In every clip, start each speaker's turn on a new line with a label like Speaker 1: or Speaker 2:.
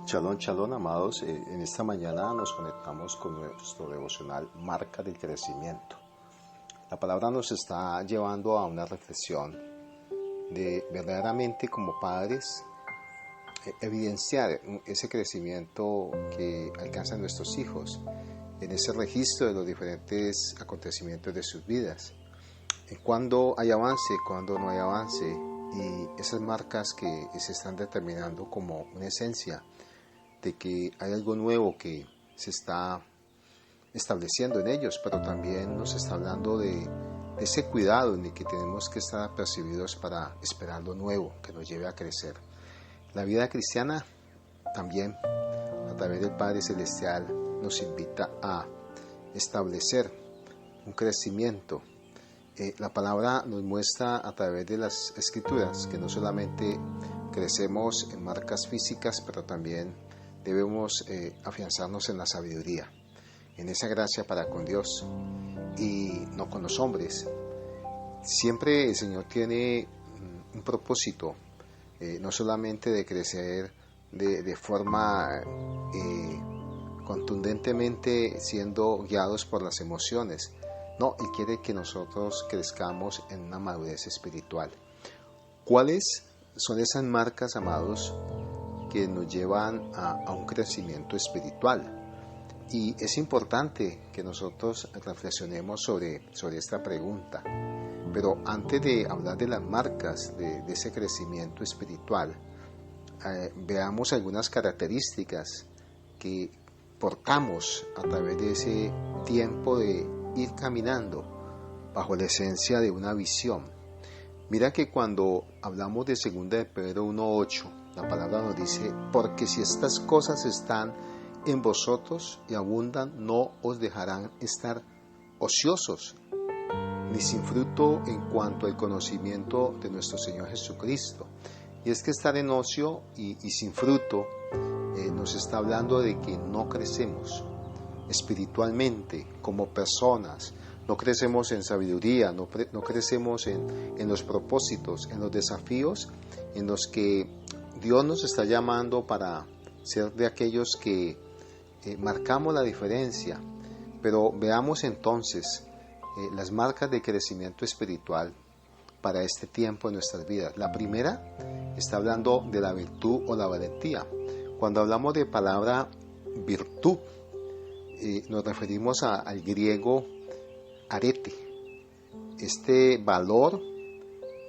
Speaker 1: Shalom, shalom, amados. En esta mañana nos conectamos con nuestro devocional Marca del Crecimiento. La palabra nos está llevando a una reflexión de verdaderamente como padres evidenciar ese crecimiento que alcanzan nuestros hijos en ese registro de los diferentes acontecimientos de sus vidas. Cuando hay avance, cuando no hay avance, y esas marcas que se están determinando como una esencia de que hay algo nuevo que se está estableciendo en ellos, pero también nos está hablando de ese cuidado en el que tenemos que estar apercibidos para esperar lo nuevo que nos lleve a crecer. La vida cristiana también, a través del Padre Celestial, nos invita a establecer un crecimiento. La palabra nos muestra a través de las Escrituras que no solamente crecemos en marcas físicas, pero también debemos afianzarnos en la sabiduría, en esa gracia para con Dios y no con los hombres. Siempre el Señor tiene un propósito, no solamente de crecer de forma contundentemente siendo guiados por las emociones. No, Él quiere que nosotros crezcamos en una madurez espiritual. ¿Cuáles son esas marcas, amados, que nos llevan a un crecimiento espiritual? Y es importante que nosotros reflexionemos sobre esta pregunta. Pero antes de hablar de las marcas de ese crecimiento espiritual, veamos algunas características que portamos a través de ese tiempo de ir caminando bajo la esencia de una visión. Mira que cuando hablamos de 2 de Pedro 1:8, la palabra nos dice: porque si estas cosas están en vosotros y abundan, no os dejarán estar ociosos, ni sin fruto en cuanto al conocimiento de nuestro Señor Jesucristo. Y es que estar en ocio y sin fruto nos está hablando de que no crecemos espiritualmente como personas, no crecemos en sabiduría, no crecemos en los propósitos, en los desafíos en los que Dios nos está llamando para ser de aquellos que marcamos la diferencia. Pero veamos entonces las marcas de crecimiento espiritual para este tiempo en nuestras vidas. La primera está hablando de la virtud o la valentía. Cuando hablamos de palabra virtud, nos referimos al griego arete, este valor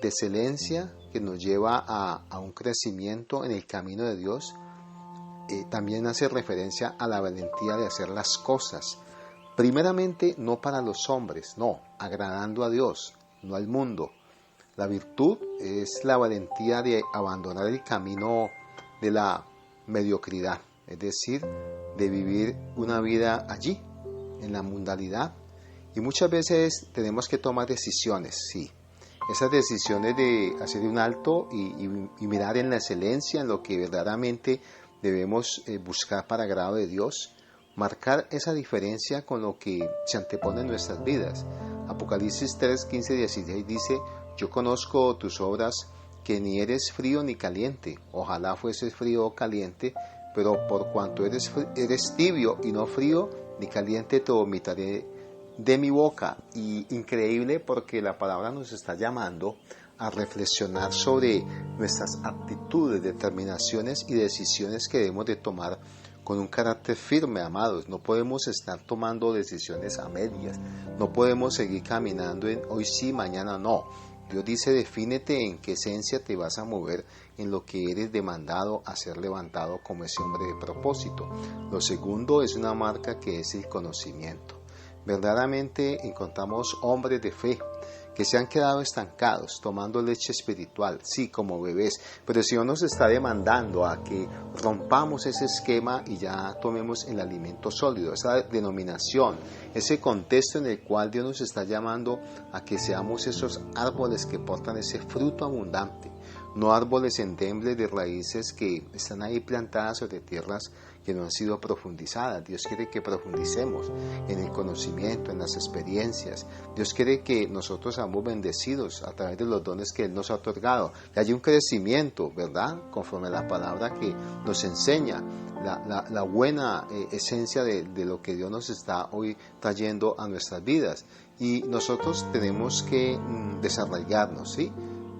Speaker 1: de excelencia que nos lleva a un crecimiento en el camino de Dios. También hace referencia a la valentía de hacer las cosas, primeramente no para los hombres, no, agradando a Dios, no al mundo. La virtud es la valentía de abandonar el camino de la mediocridad, es decir, de vivir una vida allí, en la mundanalidad. Y muchas veces tenemos que tomar decisiones, sí. Esas decisiones de hacer un alto y mirar en la excelencia, en lo que verdaderamente debemos buscar para agrado de Dios, marcar esa diferencia con lo que se antepone en nuestras vidas. Apocalipsis 3, 15, 16 dice: yo conozco tus obras, que ni eres frío ni caliente. Ojalá fueses frío o caliente, pero por cuanto eres tibio y no frío ni caliente, te vomitaré de mi boca. Y increíble, porque la palabra nos está llamando a reflexionar sobre nuestras actitudes, determinaciones y decisiones que debemos de tomar con un carácter firme, amados. No podemos estar tomando decisiones a medias, no podemos seguir caminando en hoy sí, mañana no. Dios dice: defínete en qué esencia te vas a mover, en lo que eres demandado a ser levantado como ese hombre de propósito. Lo segundo es una marca que es el conocimiento. Verdaderamente encontramos hombres de fe que se han quedado estancados, tomando leche espiritual, sí, como bebés, pero el Señor nos está demandando a que rompamos ese esquema y ya tomemos el alimento sólido, esa denominación, ese contexto en el cual Dios nos está llamando a que seamos esos árboles que portan ese fruto abundante. no árboles endebles de raíces que están ahí plantadas sobre tierras que no han sido profundizadas. Dios quiere que profundicemos en el conocimiento, en las experiencias. Dios quiere que nosotros seamos bendecidos a través de los dones que Él nos ha otorgado, que haya un crecimiento, ¿verdad? Conforme a la palabra que nos enseña, la buena esencia de lo que Dios nos está hoy trayendo a nuestras vidas. Y nosotros tenemos que desarraigarnos, ¿sí?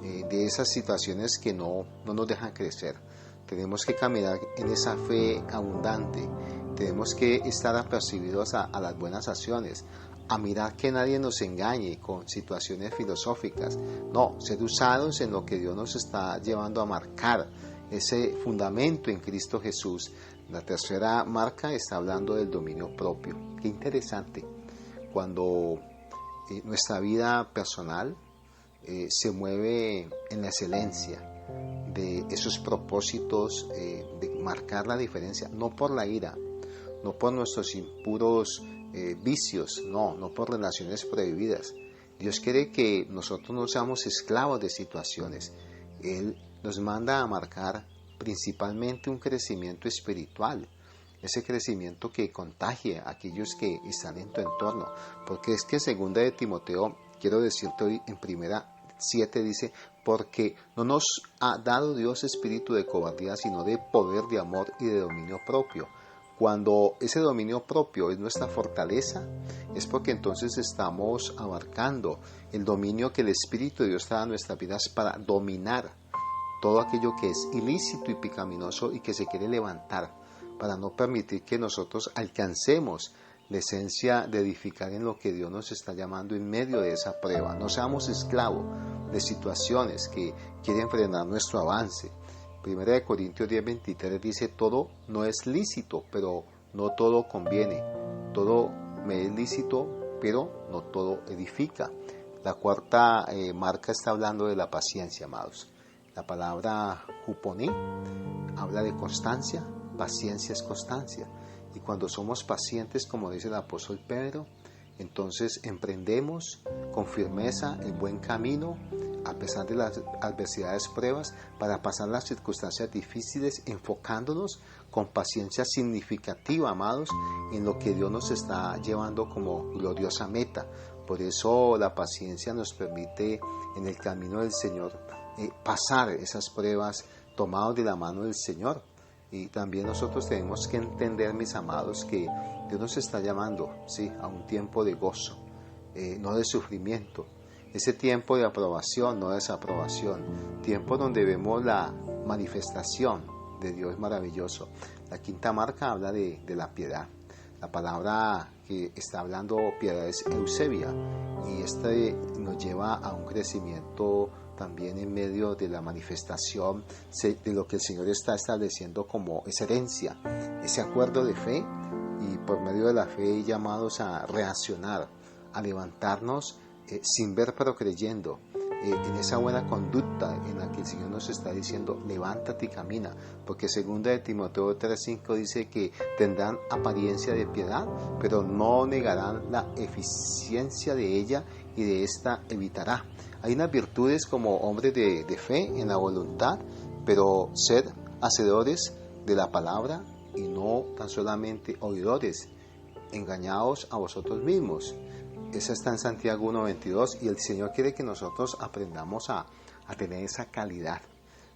Speaker 1: De esas situaciones que no nos dejan crecer. Tenemos que caminar en esa fe abundante. Tenemos que estar apercibidos a las buenas acciones, a mirar que nadie nos engañe con situaciones filosóficas. No, ser usados en lo que Dios nos está llevando a marcar, ese fundamento en Cristo Jesús. La tercera marca está hablando del dominio propio. Qué interesante. Cuando nuestra vida personal se mueve en la excelencia de esos propósitos de marcar la diferencia, no por la ira, no por nuestros impuros vicios, no por relaciones prohibidas. Dios quiere que nosotros no seamos esclavos de situaciones. Él nos manda a marcar principalmente un crecimiento espiritual, ese crecimiento que contagie a aquellos que están en tu entorno, porque es que segunda de Timoteo, quiero decirte hoy en primera 7 dice, porque no nos ha dado Dios espíritu de cobardía, sino de poder, de amor y de dominio propio. Cuando ese dominio propio es nuestra fortaleza, es porque entonces estamos abarcando el dominio que el Espíritu de Dios está en nuestras vidas para dominar todo aquello que es ilícito y pecaminoso y que se quiere levantar, para no permitir que nosotros alcancemos la esencia de edificar en lo que Dios nos está llamando en medio de esa prueba. No seamos esclavos de situaciones que quieren frenar nuestro avance. 1 Corintios 10:23 dice, todo no es lícito, pero no todo conviene. Todo me es lícito, pero no todo edifica. La cuarta marca está hablando de la paciencia, amados. La palabra juponí habla de constancia, paciencia es constancia. Y cuando somos pacientes, como dice el apóstol Pedro, entonces emprendemos con firmeza el buen camino, a pesar de las adversidades, pruebas, para pasar las circunstancias difíciles, enfocándonos con paciencia significativa, amados, en lo que Dios nos está llevando como gloriosa meta. Por eso la paciencia nos permite en el camino del Señor pasar esas pruebas tomados de la mano del Señor. Y también nosotros tenemos que entender, mis amados, que Dios nos está llamando, ¿sí?, a un tiempo de gozo, no de sufrimiento. Ese tiempo de aprobación, no de desaprobación. Tiempo donde vemos la manifestación de Dios maravilloso. La quinta marca habla de la piedad. La palabra que está hablando piedad es eusebia. Y nos lleva a un crecimiento también en medio de la manifestación de lo que el Señor está estableciendo como esa herencia, ese acuerdo de fe, y por medio de la fe llamados a reaccionar, a levantarnos sin ver pero creyendo, en esa buena conducta en la que el Señor nos está diciendo, levántate y camina, porque segunda de Timoteo 3:5 dice que tendrán apariencia de piedad, pero no negarán la eficiencia de ella, y de esta evitará. Hay unas virtudes como hombres de fe en la voluntad, pero ser hacedores de la palabra y no tan solamente oidores, engañados a vosotros mismos. Esa está en Santiago 1:22, y el Señor quiere que nosotros aprendamos a tener esa calidad,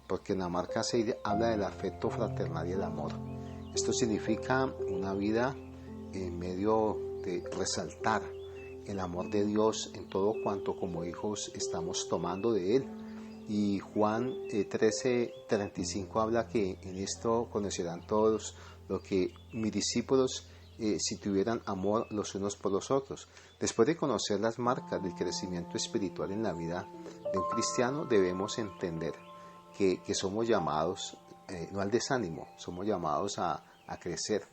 Speaker 1: porque en la marca 6 habla del afecto fraternal y el amor. Esto significa una vida en medio de resaltar el amor de Dios en todo cuanto como hijos estamos tomando de Él. Y Juan 13:35 habla que en esto conocerán todos lo que mis discípulos si tuvieran amor los unos por los otros. Después de conocer las marcas del crecimiento espiritual en la vida de un cristiano, debemos entender que somos llamados, no al desánimo, somos llamados a crecer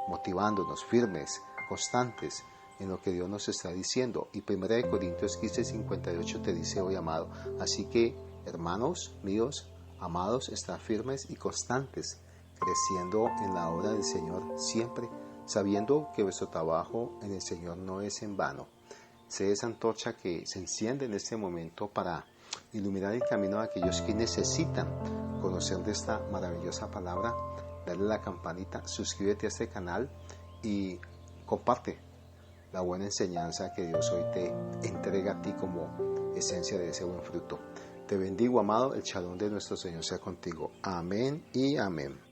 Speaker 1: motivándonos, firmes, constantes en lo que Dios nos está diciendo. Y 1 Corintios 15:58 te dice hoy, amado, así que, hermanos míos, amados, estad firmes y constantes, creciendo en la obra del Señor siempre, sabiendo que vuestro trabajo en el Señor no es en vano. Sé esa antorcha que se enciende en este momento para iluminar el camino de aquellos que necesitan conocer de esta maravillosa palabra. Dale la campanita, suscríbete a este canal y comparte la buena enseñanza que Dios hoy te entrega a ti como esencia de ese buen fruto. Te bendigo, amado, el shalom de nuestro Señor sea contigo. Amén y amén.